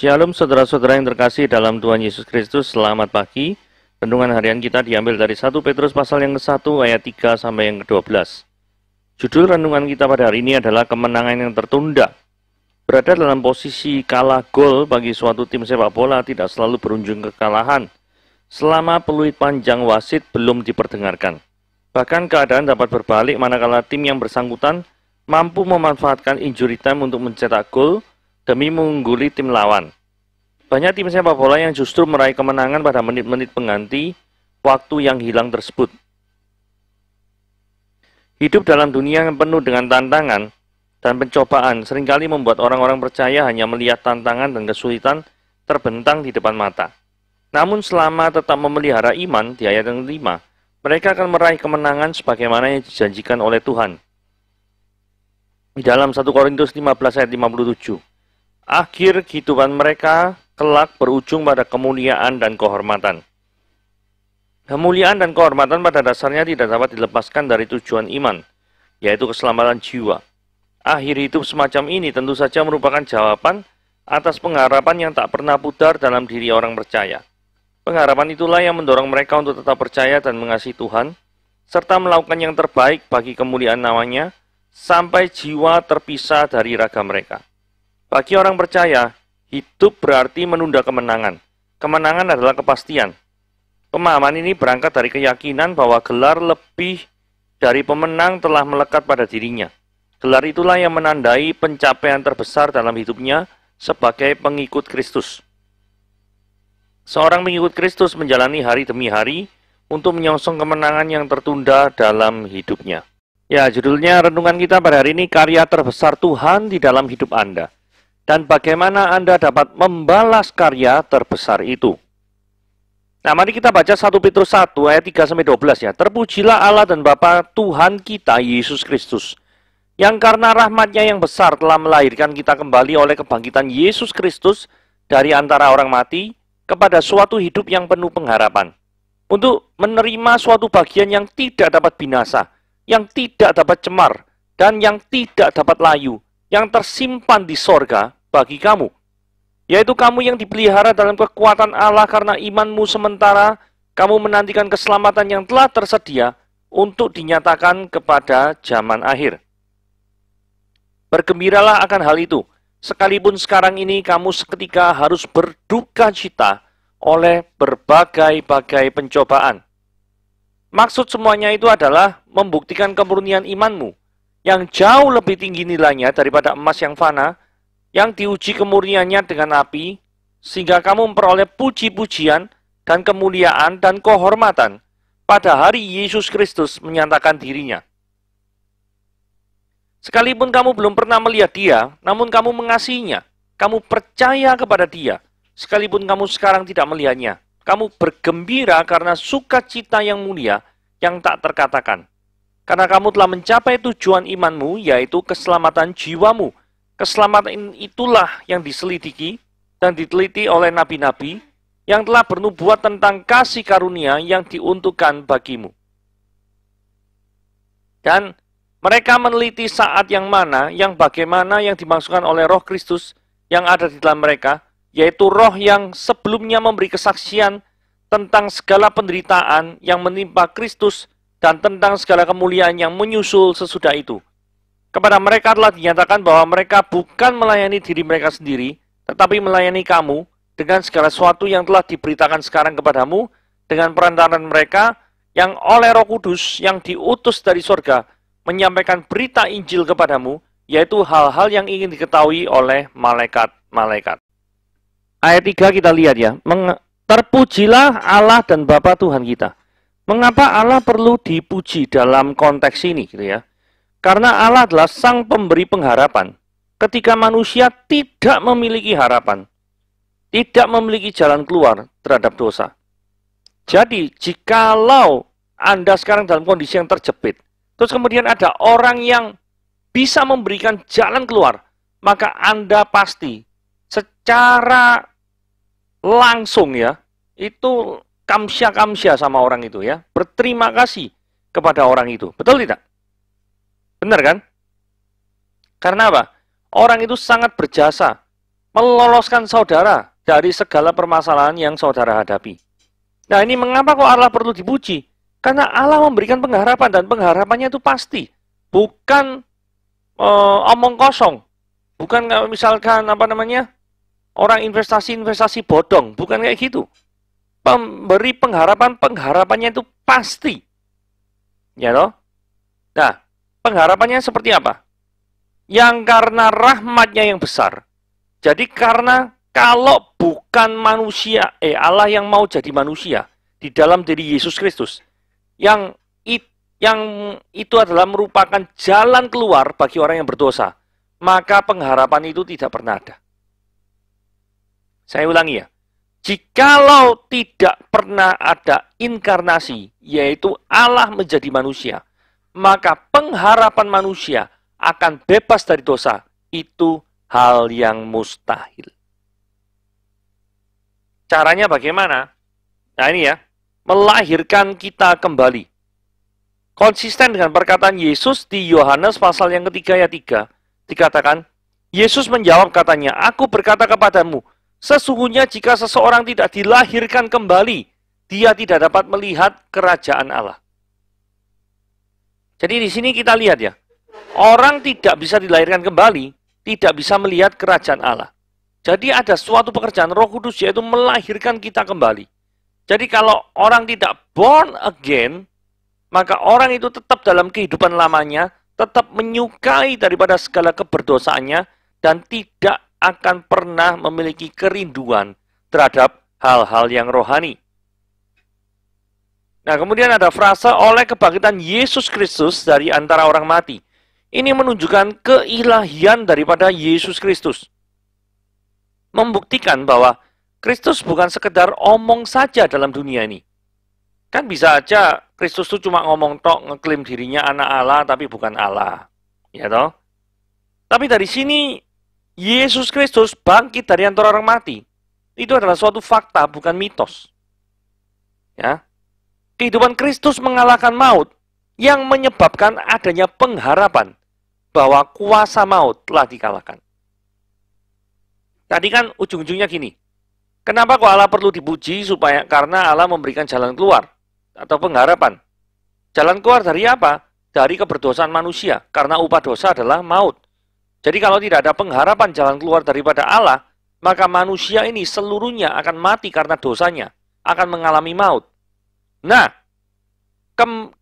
Shalom saudara-saudara yang terkasih dalam Tuhan Yesus Kristus, selamat pagi. Renungan harian kita diambil dari 1 Petrus pasal yang ke-1 ayat 3 sampai yang ke-12. Judul renungan kita pada hari ini adalah kemenangan yang tertunda. Berada dalam posisi kalah gol bagi suatu tim sepak bola tidak selalu berujung kekalahan selama peluit panjang wasit belum diperdengarkan. Bahkan keadaan dapat berbalik manakala tim yang bersangkutan mampu memanfaatkan injury time untuk mencetak gol demi mengungguli tim lawan. Banyak tim sepak bola yang justru meraih kemenangan pada menit-menit pengganti waktu yang hilang tersebut. Hidup dalam dunia yang penuh dengan tantangan dan pencobaan seringkali membuat orang-orang percaya hanya melihat tantangan dan kesulitan terbentang di depan mata. Namun selama tetap memelihara iman, di ayat yang 5, mereka akan meraih kemenangan sebagaimana yang dijanjikan oleh Tuhan. Di dalam 1 Korintus 15 ayat 57, akhir kehidupan mereka kelak berujung pada kemuliaan dan kehormatan. Kemuliaan dan kehormatan pada dasarnya tidak dapat dilepaskan dari tujuan iman, yaitu keselamatan jiwa. Akhir hidup semacam ini tentu saja merupakan jawaban atas pengharapan yang tak pernah pudar dalam diri orang percaya. Pengharapan itulah yang mendorong mereka untuk tetap percaya dan mengasihi Tuhan, serta melakukan yang terbaik bagi kemuliaan namanya, sampai jiwa terpisah dari raga mereka. Bagi orang percaya, hidup berarti menunda kemenangan. Kemenangan adalah kepastian. Pemahaman ini berangkat dari keyakinan bahwa gelar lebih dari pemenang telah melekat pada dirinya. Gelar itulah yang menandai pencapaian terbesar dalam hidupnya sebagai pengikut Kristus. Seorang pengikut Kristus menjalani hari demi hari untuk menyongsong kemenangan yang tertunda dalam hidupnya. Ya, judulnya renungan kita pada hari ini, karya terbesar Tuhan di dalam hidup Anda. Dan bagaimana Anda dapat membalas karya terbesar itu. Nah, mari kita baca 1 Petrus 1 ayat 3-12 ya. Terpujilah Allah dan Bapa Tuhan kita Yesus Kristus, yang karena rahmatnya yang besar telah melahirkan kita kembali oleh kebangkitan Yesus Kristus dari antara orang mati kepada suatu hidup yang penuh pengharapan, untuk menerima suatu bagian yang tidak dapat binasa, yang tidak dapat cemar, dan yang tidak dapat layu, yang tersimpan di sorga bagi kamu, yaitu kamu yang dipelihara dalam kekuatan Allah karena imanmu, sementara kamu menantikan keselamatan yang telah tersedia untuk dinyatakan kepada zaman akhir. Bergembiralah akan hal itu, sekalipun sekarang ini kamu seketika harus berduka cita oleh berbagai-bagai pencobaan. Maksud semuanya itu adalah membuktikan kemurnian imanmu, yang jauh lebih tinggi nilainya daripada emas yang fana, yang diuji kemurniannya dengan api, sehingga kamu memperoleh puji-pujian dan kemuliaan dan kehormatan pada hari Yesus Kristus menyatakan dirinya. Sekalipun kamu belum pernah melihat Dia, namun kamu mengasihinya, kamu percaya kepada Dia, sekalipun kamu sekarang tidak melihatnya, kamu bergembira karena sukacita yang mulia yang tak terkatakan. Karena kamu telah mencapai tujuan imanmu, yaitu keselamatan jiwamu. Keselamatan itulah yang diselidiki dan diteliti oleh nabi-nabi yang telah bernubuat tentang kasih karunia yang diuntukkan bagimu. Dan mereka meneliti saat yang mana, yang bagaimana yang dimaksudkan oleh Roh Kristus yang ada di dalam mereka, yaitu roh yang sebelumnya memberi kesaksian tentang segala penderitaan yang menimpa Kristus dan tentang segala kemuliaan yang menyusul sesudah itu. Kepada mereka telah dinyatakan bahwa mereka bukan melayani diri mereka sendiri, tetapi melayani kamu dengan segala sesuatu yang telah diberitakan sekarang kepadamu, dengan perantaran mereka yang oleh Roh Kudus yang diutus dari sorga, menyampaikan berita Injil kepadamu, yaitu hal-hal yang ingin diketahui oleh malaikat-malaikat. Ayat 3 kita lihat ya, terpujilah Allah dan Bapa Tuhan kita. Mengapa Allah perlu dipuji dalam konteks ini gitu ya? Karena Allah adalah sang pemberi pengharapan. Ketika manusia tidak memiliki harapan, tidak memiliki jalan keluar terhadap dosa. Jadi, jikalau Anda sekarang dalam kondisi yang terjepit, terus kemudian ada orang yang bisa memberikan jalan keluar, maka Anda pasti secara langsung ya, itu kamsya sama orang itu ya. Berterima kasih kepada orang itu. Betul tidak? Benar kan? Karena apa? Orang itu sangat berjasa meloloskan saudara dari segala permasalahan yang saudara hadapi. Nah, ini mengapa kok Allah perlu dipuji? Karena Allah memberikan pengharapan, dan pengharapannya itu pasti. Bukan omong kosong. Bukan misalkan orang investasi bodong. Bukan kayak gitu. Pemberi pengharapannya itu pasti. Ya toh? Nah, pengharapannya seperti apa? Yang karena rahmatnya yang besar. Jadi karena kalau bukan manusia, Allah yang mau jadi manusia di dalam diri Yesus Kristus, yang itu adalah merupakan jalan keluar bagi orang yang berdosa, maka pengharapan itu tidak pernah ada. Saya ulangi ya, jikalau tidak pernah ada inkarnasi, yaitu Allah menjadi manusia, maka pengharapan manusia akan bebas dari dosa, itu hal yang mustahil. Caranya bagaimana? Nah ini ya, melahirkan kita kembali. Konsisten dengan perkataan Yesus di Yohanes pasal yang ketiga ayat 3. Dikatakan, Yesus menjawab katanya, aku berkata kepadamu, sesungguhnya jika seseorang tidak dilahirkan kembali, dia tidak dapat melihat kerajaan Allah. Jadi di sini kita lihat ya, orang tidak bisa dilahirkan kembali, tidak bisa melihat kerajaan Allah. Jadi ada suatu pekerjaan Roh Kudus, yaitu melahirkan kita kembali. Jadi kalau orang tidak born again, maka orang itu tetap dalam kehidupan lamanya, tetap menyukai daripada segala keberdosaannya, dan tidak akan pernah memiliki kerinduan terhadap hal-hal yang rohani. Nah, kemudian ada frase oleh kebangkitan Yesus Kristus dari antara orang mati. Ini menunjukkan keilahian daripada Yesus Kristus. Membuktikan bahwa Kristus bukan sekedar omong saja dalam dunia ini. Kan bisa aja Kristus itu cuma ngomong tok, ngeklaim dirinya anak Allah, tapi bukan Allah. Ya toh? Tapi dari sini, Yesus Kristus bangkit dari antara orang mati. Itu adalah suatu fakta, bukan mitos. Ya. Kehidupan Kristus mengalahkan maut, yang menyebabkan adanya pengharapan bahwa kuasa maut telah dikalahkan. Tadi kan ujung-ujungnya gini, kenapa kok Allah perlu dipuji? Karena Allah memberikan jalan keluar atau pengharapan. Jalan keluar dari apa? Dari keberdosaan manusia, karena upah dosa adalah maut. Jadi kalau tidak ada pengharapan jalan keluar daripada Allah, maka manusia ini seluruhnya akan mati karena dosanya, akan mengalami maut. Nah,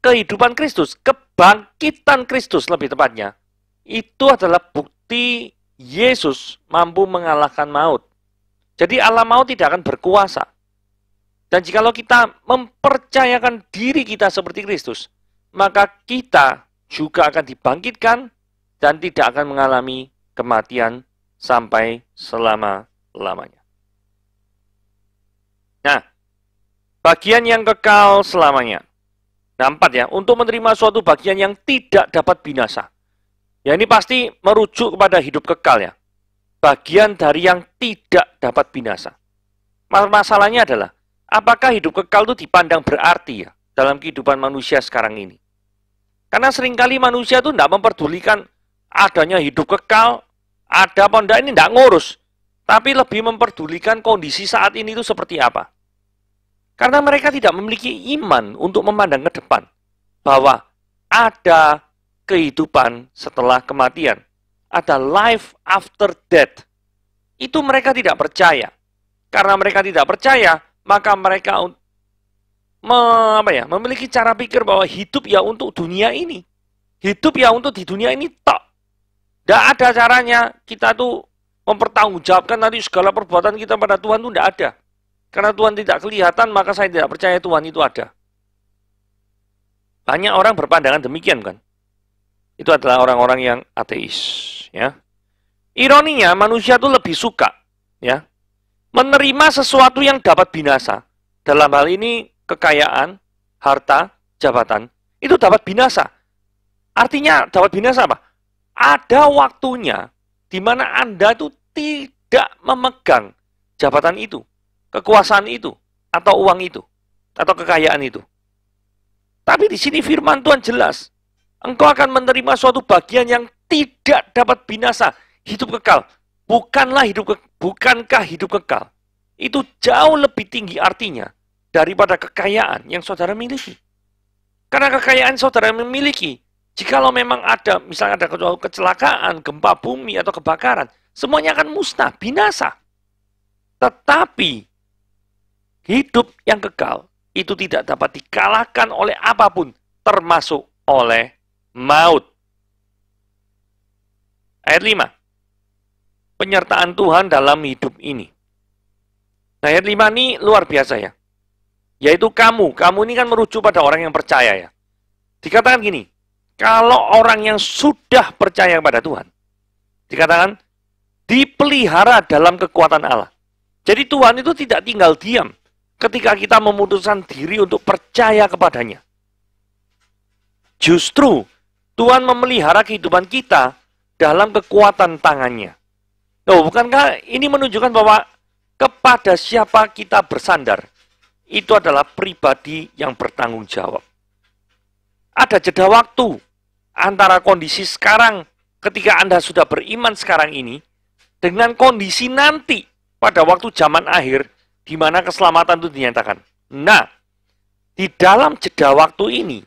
kehidupan Kristus, kebangkitan Kristus lebih tepatnya, itu adalah bukti Yesus mampu mengalahkan maut. Jadi Allah maut tidak akan berkuasa. Dan jikalau kita mempercayakan diri kita seperti Kristus, maka kita juga akan dibangkitkan dan tidak akan mengalami kematian sampai selama-lamanya. Nah, bagian yang kekal selamanya. Nah, 4 ya, untuk menerima suatu bagian yang tidak dapat binasa. Ya, ini pasti merujuk kepada hidup kekal ya. Bagian dari yang tidak dapat binasa. Masalahnya adalah, apakah hidup kekal itu dipandang berarti ya dalam kehidupan manusia sekarang ini? Karena seringkali manusia itu tidak memperdulikan adanya hidup kekal, ada apa enggak, ini tidak ngurus. Tapi lebih memperdulikan kondisi saat ini itu seperti apa. Karena mereka tidak memiliki iman untuk memandang ke depan. Bahwa ada kehidupan setelah kematian. Ada life after death. Itu mereka tidak percaya. Karena mereka tidak percaya, maka mereka memiliki cara pikir bahwa hidup ya untuk dunia ini. Hidup ya untuk di dunia ini tok. Tidak ada caranya kita tuh mempertanggungjawabkan nanti segala perbuatan kita pada Tuhan itu tidak ada. Karena Tuhan tidak kelihatan, maka saya tidak percaya Tuhan itu ada. Banyak orang berpandangan demikian kan. Itu adalah orang-orang yang ateis, ya. Ironinya manusia itu lebih suka, ya, menerima sesuatu yang dapat binasa. Dalam hal ini kekayaan, harta, jabatan, itu dapat binasa. Artinya dapat binasa apa? Ada waktunya di mana Anda itu tidak memegang jabatan itu, kekuasaan itu, atau uang itu, atau kekayaan itu. Tapi di sini firman Tuhan jelas. Engkau akan menerima suatu bagian yang tidak dapat binasa, hidup kekal. bukankah hidup kekal itu jauh lebih tinggi artinya daripada kekayaan yang saudara miliki. Karena kekayaan saudara memiliki, jikalau memang ada, misalnya ada kecelakaan, gempa bumi, atau kebakaran, semuanya akan musnah, binasa. Tetapi, hidup yang kekal itu tidak dapat dikalahkan oleh apapun, termasuk oleh maut. Ayat 5. Penyertaan Tuhan dalam hidup ini. Nah, ayat 5 ini luar biasa ya. Yaitu kamu ini kan merujuk pada orang yang percaya ya. Dikatakan gini, kalau orang yang sudah percaya kepada Tuhan, dikatakan dipelihara dalam kekuatan Allah. Jadi Tuhan itu tidak tinggal diam ketika kita memutuskan diri untuk percaya kepadanya. Justru Tuhan memelihara kehidupan kita dalam kekuatan tangannya. Loh, bukankah ini menunjukkan bahwa kepada siapa kita bersandar, itu adalah pribadi yang bertanggung jawab. Ada jeda waktu antara kondisi sekarang ketika Anda sudah beriman sekarang ini dengan kondisi nanti pada waktu zaman akhir di mana keselamatan itu dinyatakan. Nah, di dalam jeda waktu ini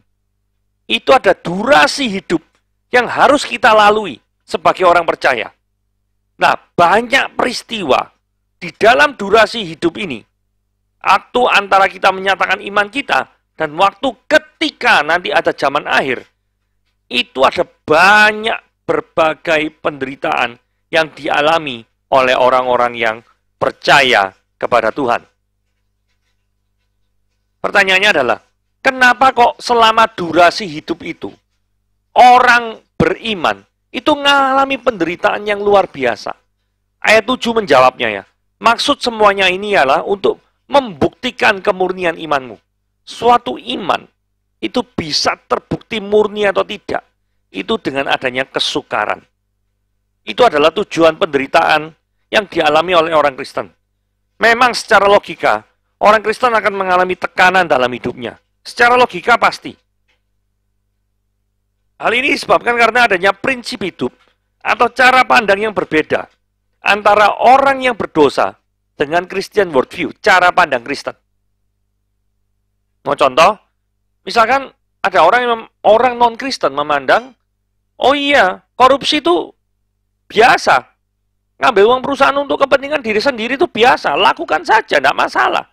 itu ada durasi hidup yang harus kita lalui sebagai orang percaya. Nah, banyak peristiwa di dalam durasi hidup ini, waktu antara kita menyatakan iman kita dan waktu ketika nanti ada zaman akhir, itu ada banyak berbagai penderitaan yang dialami oleh orang-orang yang percaya kepada Tuhan. Pertanyaannya adalah, kenapa kok selama durasi hidup itu, orang beriman itu mengalami penderitaan yang luar biasa? Ayat 7 menjawabnya ya. Maksud semuanya ini ialah untuk membuktikan kemurnian imanmu. Suatu iman itu bisa terbukti murni atau tidak, itu dengan adanya kesukaran. Itu adalah tujuan penderitaan yang dialami oleh orang Kristen. Memang secara logika, orang Kristen akan mengalami tekanan dalam hidupnya. Secara logika pasti. Hal ini disebabkan karena adanya prinsip hidup atau cara pandang yang berbeda antara orang yang berdosa dengan Christian worldview, cara pandang Kristen. Mau contoh? Misalkan ada orang non-Kristen memandang, oh iya, korupsi itu biasa. Ngambil uang perusahaan untuk kepentingan diri sendiri itu biasa, lakukan saja, tidak masalah.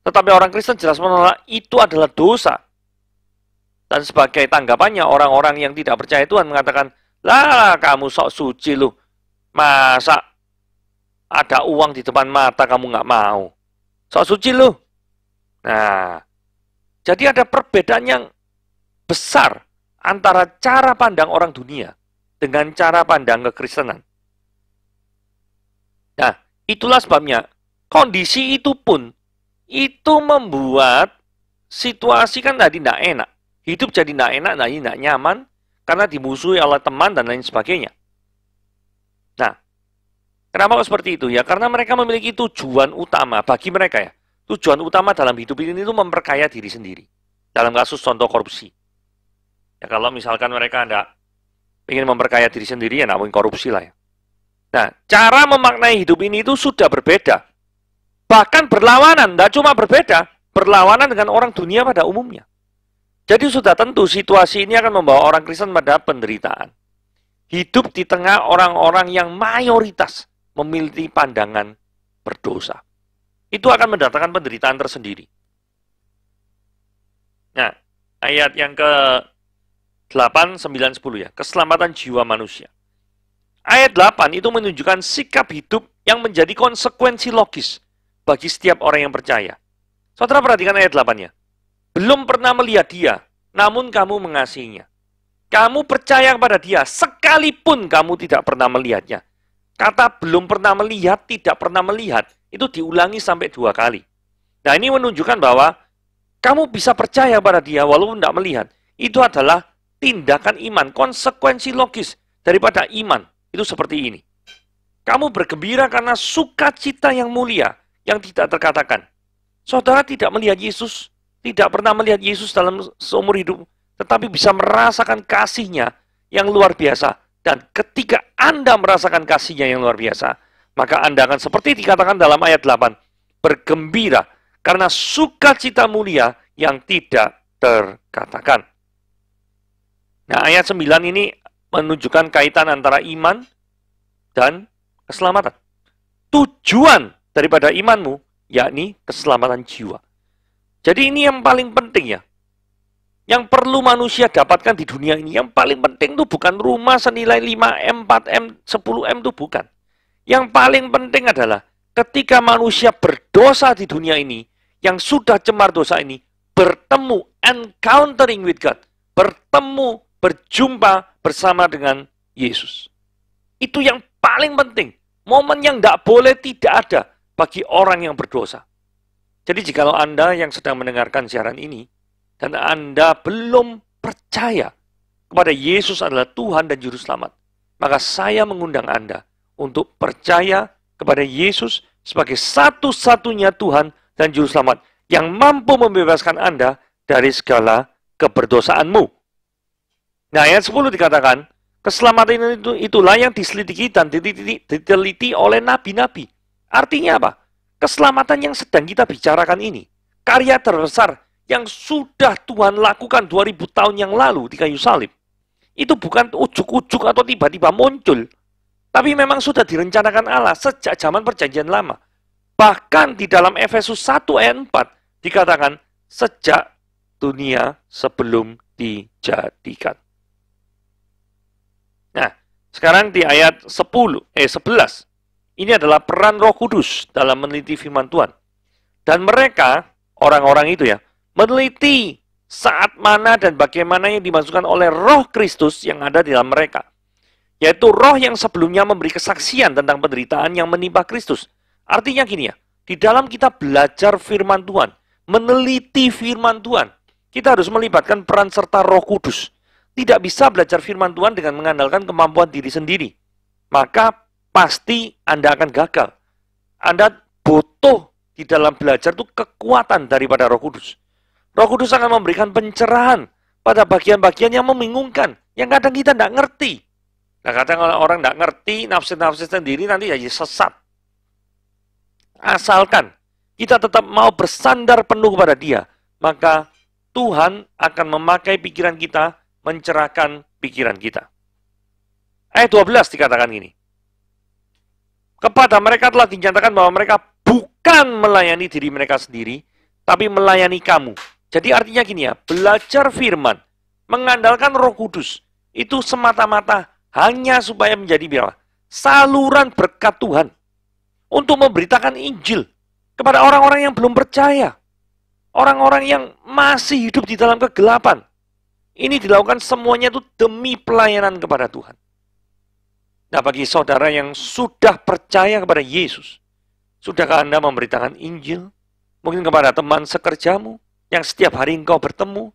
Tetapi orang Kristen jelas menolak itu adalah dosa. Dan sebagai tanggapannya, orang-orang yang tidak percaya Tuhan mengatakan, lah kamu sok suci lu, masa ada uang di depan mata kamu nggak mau, sok suci lu. Nah, jadi ada perbedaan yang besar antara cara pandang orang dunia dengan cara pandang kekristenan. Nah, itulah sebabnya kondisi itu pun itu membuat situasi kan tadi tidak enak. Hidup jadi tidak enak, tidak nyaman karena dimusuhi oleh teman dan lain sebagainya. Nah, kenapa kok seperti itu? Ya, karena mereka memiliki tujuan utama bagi mereka ya. Tujuan utama dalam hidup ini itu memperkaya diri sendiri. Dalam kasus contoh korupsi. Ya, kalau misalkan mereka ingin memperkaya diri sendiri, ya mungkin korupsi lah ya. Nah, cara memaknai hidup ini itu sudah berbeda. Bahkan berlawanan, tidak cuma berbeda, berlawanan dengan orang dunia pada umumnya. Jadi sudah tentu situasi ini akan membawa orang Kristen pada penderitaan. Hidup di tengah orang-orang yang mayoritas memiliki pandangan berdosa. Itu akan mendatangkan penderitaan tersendiri. Nah, ayat yang ke-8, 9, 10 ya. Keselamatan jiwa manusia. Ayat 8 itu menunjukkan sikap hidup yang menjadi konsekuensi logis bagi setiap orang yang percaya. Saudara perhatikan ayat 8-nya. Belum pernah melihat dia, namun kamu mengasihinya. Kamu percaya kepada dia, sekalipun kamu tidak pernah melihatnya. Kata belum pernah melihat, tidak pernah melihat, itu diulangi sampai 2 kali. Nah, ini menunjukkan bahwa kamu bisa percaya pada dia walaupun tidak melihat. Itu adalah tindakan iman, konsekuensi logis daripada iman. Itu seperti ini. Kamu bergembira karena sukacita yang mulia, yang tidak terkatakan. Saudara tidak melihat Yesus, tidak pernah melihat Yesus dalam seumur hidup, tetapi bisa merasakan kasih-Nya yang luar biasa. Dan ketika Anda merasakan kasih-Nya yang luar biasa, Maka Anda akan seperti dikatakan dalam ayat 8, bergembira karena sukacita mulia yang tidak terkatakan. Nah, ayat 9 ini menunjukkan kaitan antara iman dan keselamatan. Tujuan daripada imanmu, yakni keselamatan jiwa. Jadi ini yang paling penting ya. Yang perlu manusia dapatkan di dunia ini, yang paling penting itu bukan rumah senilai 5M, 4M, 10M itu bukan. Yang paling penting adalah ketika manusia berdosa di dunia ini, yang sudah cemar dosa ini, bertemu, encountering with God, bertemu, berjumpa bersama dengan Yesus. Itu yang paling penting. Momen yang tidak boleh tidak ada bagi orang yang berdosa. Jadi jikalau Anda yang sedang mendengarkan siaran ini, dan Anda belum percaya kepada Yesus adalah Tuhan dan Juru Selamat, maka saya mengundang Anda untuk percaya kepada Yesus sebagai satu-satunya Tuhan dan Juru Selamat yang mampu membebaskan Anda dari segala keberdosaanmu. Nah, ayat 10 dikatakan, keselamatan itulah yang diselidiki dan diteliti oleh nabi-nabi. Artinya apa? Keselamatan yang sedang kita bicarakan ini, karya terbesar yang sudah Tuhan lakukan 2000 tahun yang lalu di kayu salib. Itu bukan ujuk-ujuk atau tiba-tiba muncul. Tapi memang sudah direncanakan Allah sejak zaman perjanjian lama. Bahkan di dalam Efesus 1 ayat 4 dikatakan sejak dunia sebelum dijadikan. Nah, sekarang di ayat 11. Ini adalah peran Roh Kudus dalam meneliti firman Tuhan. Dan mereka, orang-orang itu ya, meneliti saat mana dan bagaimana yang dimasukkan oleh Roh Kristus yang ada di dalam mereka. Yaitu roh yang sebelumnya memberi kesaksian tentang penderitaan yang menimpa Kristus. Artinya gini ya, di dalam kita belajar firman Tuhan, meneliti firman Tuhan, kita harus melibatkan peran serta Roh Kudus. Tidak bisa belajar firman Tuhan dengan mengandalkan kemampuan diri sendiri. Maka pasti Anda akan gagal. Anda butuh di dalam belajar itu kekuatan daripada Roh Kudus. Roh Kudus akan memberikan pencerahan pada bagian-bagian yang membingungkan, yang kadang kita tidak ngerti. Nah, kadang orang tidak ngerti, nafsir-nafsir sendiri nanti jadi sesat. Asalkan kita tetap mau bersandar penuh kepada Dia, maka Tuhan akan memakai pikiran kita, mencerahkan pikiran kita. Ayat 12 dikatakan gini. Kepada mereka telah dinyatakan bahwa mereka bukan melayani diri mereka sendiri, tapi melayani kamu. Jadi artinya gini ya, belajar firman, mengandalkan Roh Kudus, itu semata-mata hanya supaya menjadi saluran berkat Tuhan untuk memberitakan Injil kepada orang-orang yang belum percaya, orang-orang yang masih hidup di dalam kegelapan. Ini dilakukan semuanya itu demi pelayanan kepada Tuhan. Nah, bagi saudara yang sudah percaya kepada Yesus, sudahkah Anda memberitakan Injil? Mungkin kepada teman sekerjamu, yang setiap hari engkau bertemu,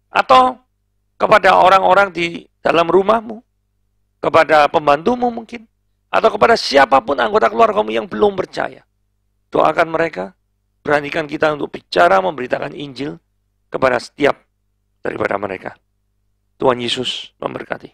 atau kepada orang-orang di dalam rumahmu, kepada pembantumu mungkin, atau kepada siapapun anggota keluargamu yang belum percaya. Doakan mereka, beranikan kita untuk bicara memberitakan Injil kepada setiap daripada mereka. Tuhan Yesus memberkati.